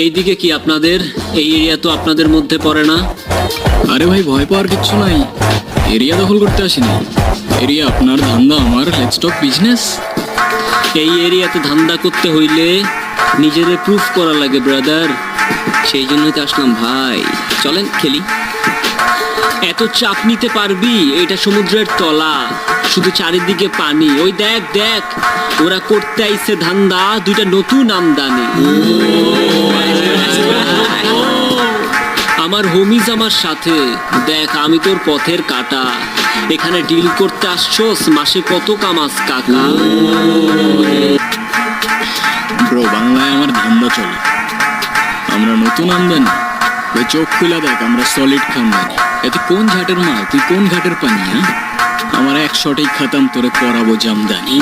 এইদিকে কি আপনাদের? এই এরিয়া তো আপনাদের মধ্যে পড়ে না। আরে ভাই, ভয় পাওয়ার কিচ্ছু নাই। এরিয়া দখল করতে আসিনি। এরিয়া আপনার, ধান্দা আমার। Let's talk business. এই এরিয়াতে ধান্দা করতে হইলে নিজেদের প্রুফ করা লাগে ব্রাদার। সেই জন্যই তো আসলাম ভাই, চলেন খেলি। এত চাপ নিতে পারবি? এটা সমুদ্রের তলা, শুধু চারিদিকে পানি। ওই দেখ দেখ, ওরা করতে আইছে ধান্দা, দুইটা নতুন আমদানি। আমার হোমিজ আমার সাথে। দেখ, আমি তোর পথের কাটা। এখানে ডিল করতে আসছোস, মাসে কত কামাস কাকা? ব্রো, বাংলায় আমার ধান্দা চলে। আমরা নতুন আমদানি। ওই চোখ খুলে দেখ, আমরা সলিড খামদানি। এতে কোন ঘাটের মাল, তুই কোন ঘাটের পানি? হ্যাঁ, আমার এক শটেই খাতাম, তোরে করাবো জামদানি।